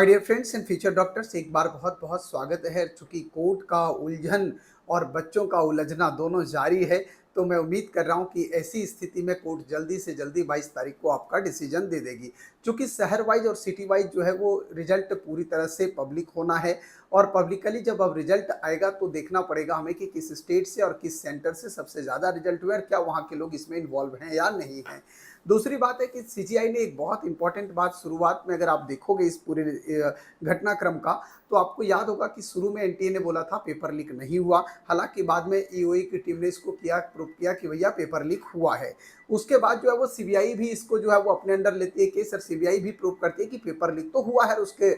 My dear friends and future doctors, एक बार बहुत बहुत स्वागत है। चूंकि कोर्ट का उलझन और बच्चों का उलझना दोनों जारी है, तो मैं उम्मीद कर रहा हूं कि ऐसी स्थिति में कोर्ट जल्दी से जल्दी 22 तारीख को आपका डिसीजन दे देगी। चूंकि शहर वाइज और सिटी वाइज जो है वो रिजल्ट पूरी तरह से पब्लिक होना है, और पब्लिकली जब अब रिजल्ट आएगा तो देखना पड़ेगा हमें कि किस स्टेट से और किस सेंटर से सबसे ज़्यादा रिजल्ट हुआ है और क्या वहाँ के लोग इसमें इन्वॉल्व हैं या नहीं हैं। दूसरी बात है कि सीजीआई ने एक बहुत इंपॉर्टेंट बात शुरुआत में, अगर आप देखोगे इस पूरे घटनाक्रम का, तो आपको याद होगा कि शुरू में एनटीए ने बोला था पेपर लीक नहीं हुआ। हालांकि बाद में ईओई की टीम ने इसको प्रूव किया कि भैया पेपर लीक हुआ है। उसके बाद जो है वो सीबीआई भी इसको जो है वो अपने अंडर लेती है केस, और सीबीआई भी प्रूव करती है कि पेपर लीक तो हुआ है। उसके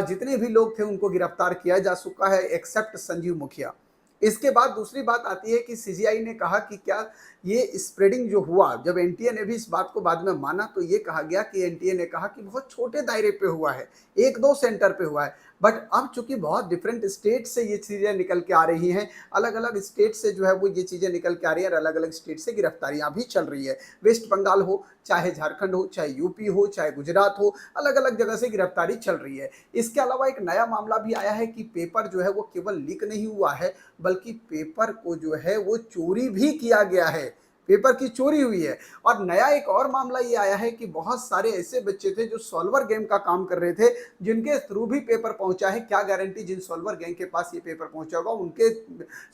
जितने भी लोग थे उनको गिरफ्तार किया जा चुका है, एक्सेप्ट संजीव मुखिया। इसके बाद दूसरी बात आती है कि सीजीआई ने कहा कि क्या ये स्प्रेडिंग जो हुआ, जब एनटीए ने भी इस बात को बाद में माना, तो ये कहा गया कि एनटीए ने कहा कि बहुत छोटे दायरे पे हुआ है, एक दो सेंटर पे हुआ है। बट अब चूंकि बहुत डिफरेंट स्टेट से ये चीज़ें निकल के आ रही हैं, अलग अलग स्टेट से जो है वो ये चीज़ें निकल के आ रही हैं, और अलग अलग स्टेट से गिरफ्तारियां भी चल रही है। वेस्ट बंगाल हो, चाहे झारखंड हो, चाहे यूपी हो, चाहे गुजरात हो, अलग अलग जगह से गिरफ्तारी चल रही है। इसके अलावा एक नया मामला भी आया है कि पेपर जो है वो केवल लीक नहीं हुआ है, बल्कि पेपर को जो है वो चोरी भी किया गया है, पेपर की चोरी हुई है। और नया एक और मामला ये आया है कि बहुत सारे ऐसे बच्चे थे जो सॉल्वर गेम का काम कर रहे थे, जिनके थ्रू भी पेपर पहुंचा है। क्या गारंटी जिन सॉल्वर गैंग के पास ये पेपर पहुंचा होगा उनके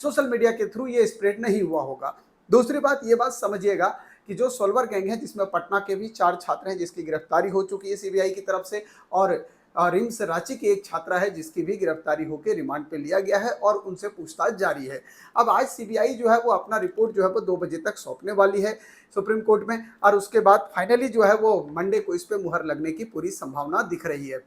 सोशल मीडिया के थ्रू ये स्प्रेड नहीं हुआ होगा। दूसरी बात, ये बात समझिएगा कि जो सोल्वर गैंग है, जिसमें पटना के भी 4 छात्र हैं जिसकी गिरफ्तारी हो चुकी है सीबीआई की तरफ से, और रिम्स रांची की एक छात्रा है जिसकी भी गिरफ्तारी होकर रिमांड पे लिया गया है और उनसे पूछताछ जारी है। अब आज सीबीआई जो है वो अपना रिपोर्ट जो है वो 2 बजे तक सौंपने वाली है सुप्रीम कोर्ट में, और उसके बाद फाइनली जो है वो मंडे को इस पे मुहर लगने की पूरी संभावना दिख रही है।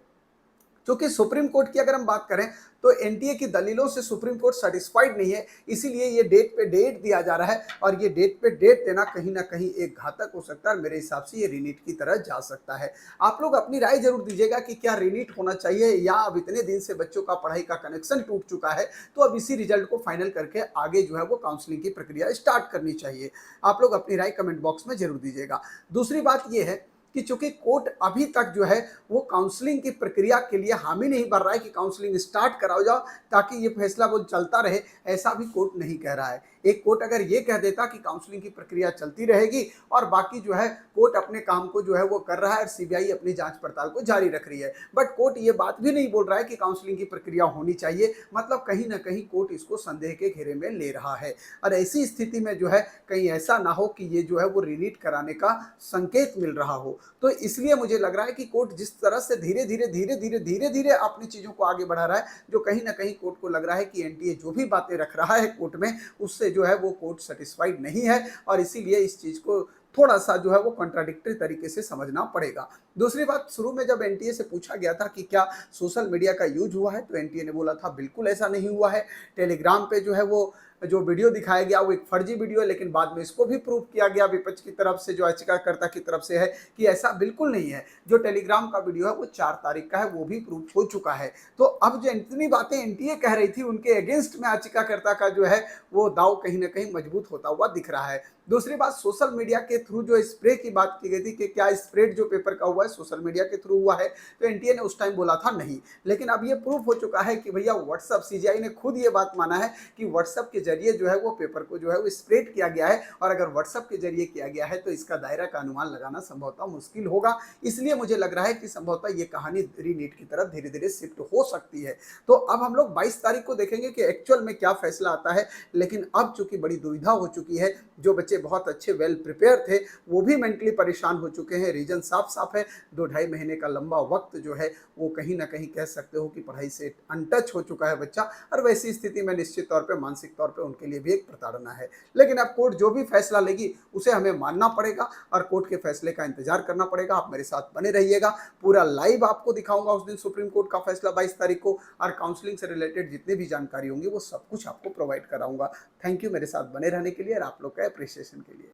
क्योंकि सुप्रीम कोर्ट की अगर हम बात करें तो एनटीए की दलीलों से सुप्रीम कोर्ट सेटिस्फाइड नहीं है, इसीलिए ये डेट पे डेट दिया जा रहा है, और ये डेट पे डेट देना कहीं ना कहीं एक घातक हो सकता है। मेरे हिसाब से ये रीनीट की तरह जा सकता है। आप लोग अपनी राय जरूर दीजिएगा कि क्या रीनीट होना चाहिए, या अब इतने दिन से बच्चों का पढ़ाई का कनेक्शन टूट चुका है तो अब इसी रिजल्ट को फाइनल करके आगे जो है वो काउंसलिंग की प्रक्रिया स्टार्ट करनी चाहिए। आप लोग अपनी राय कमेंट बॉक्स में जरूर दीजिएगा। दूसरी बात यह है कि चूंकि कोर्ट अभी तक जो है वो काउंसलिंग की प्रक्रिया के लिए हामी नहीं भर रहा है कि काउंसलिंग स्टार्ट कराओ जाओ ताकि ये फैसला वो चलता रहे, ऐसा भी कोर्ट नहीं कह रहा है। एक कोर्ट अगर ये कह देता कि काउंसलिंग की प्रक्रिया चलती रहेगी और बाकी जो है कोर्ट अपने काम को जो है वो कर रहा है और सीबीआई अपनी जांच पड़ताल को जारी रख रही है, बट कोर्ट ये बात भी नहीं बोल रहा है कि काउंसलिंग की प्रक्रिया होनी चाहिए, मतलब कहीं ना कहीं कोर्ट इसको संदेह के घेरे में ले रहा है। और ऐसी स्थिति में जो है कहीं ऐसा ना हो कि ये जो है वो रिनीट कराने का संकेत मिल रहा हो। तो इसलिए मुझे लग रहा है कि कोर्ट जिस तरह से धीरे धीरे धीरे धीरे धीरे धीरे अपनी चीजों को आगे बढ़ा रहा है, जो कहीं ना कहीं कोर्ट को लग रहा है कि एनटीए जो भी बातें रख रहा है कोर्ट में, उससे जो है वो कोर्ट सेटिस्फाइड नहीं है, और इसीलिए इस चीज को थोड़ा सा जो है वो कॉन्ट्राडिक्टरी तरीके से समझना पड़ेगा। दूसरी बात, शुरू में जब एनटीए से पूछा गया था कि क्या सोशल मीडिया का यूज हुआ है, तो एनटीए ने बोला था बिल्कुल ऐसा नहीं हुआ है। टेलीग्राम पे जो है वो जो वीडियो दिखाया गया वो एक फर्जी वीडियो है, लेकिन बाद में इसको भी प्रूव किया गया विपक्ष की तरफ से, जो याचिकाकर्ता की तरफ से है, कि ऐसा बिल्कुल नहीं है। जो टेलीग्राम का वीडियो है वो 4 तारीख का है, वो भी प्रूव हो चुका है। तो अब जो इतनी बातें एनटीए कह रही थी उनके अगेंस्ट में याचिकाकर्ता का जो है वो दाव कहीं ना कहीं मजबूत होता हुआ दिख रहा है। दूसरी बात, सोशल मीडिया के थ्रू जो स्प्रे की बात की गई थी कि क्या स्प्रेड जो पेपर का हुआ है सोशल मीडिया के थ्रू हुआ है, तो एनटीए ने उस टाइम बोला था नहीं। लेकिन अब ये प्रूफ हो चुका है कि भैया व्हाट्सएप, सीजीआई ने खुद ये बात माना है कि व्हाट्सएप के जरिए जो है वो पेपर को जो है वो स्प्रेड किया गया है, और अगर व्हाट्सएप के जरिए किया गया है तो इसका दायरा का अनुमान लगाना संभवतः मुश्किल होगा। इसलिए मुझे लग रहा है कि संभवतः ये कहानी रीनीट की तरफ धीरे धीरे शिफ्ट हो सकती है। तो अब हम लोग 22 तारीख को देखेंगे कि एक्चुअल में क्या फैसला आता है। लेकिन अब चूंकि बड़ी दुविधा हो चुकी है, जो बच्चे बहुत अच्छे वेल प्रिपेयर थे वो भी मेंटली परेशान हो चुके हैं। रीजन साफ साफ है, 2 ढाई महीने का लंबा वक्त जो है वो कहीं ना कहीं कह सकते हो कि पढ़ाई से अनटच हो चुका है बच्चा, और वैसी स्थिति में निश्चित तौर पे मानसिक तौर पे उनके लिए भी एक प्रताड़ना है। लेकिन अब कोर्ट जो भी फैसला लेगी उसे हमें मानना पड़ेगा, और कोर्ट के फैसले का इंतजार करना पड़ेगा। आप मेरे साथ बने रहिएगा, पूरा लाइव आपको दिखाऊंगा उस दिन सुप्रीम कोर्ट का फैसला 22 तारीख को, और काउंसलिंग से रिलेटेड जितनी भी जानकारी होंगी वो सब कुछ आपको प्रोवाइड कराऊंगा। थैंक यू मेरे साथ बने रहने के लिए और आप लोग का अप्रिसिएशन के लिए।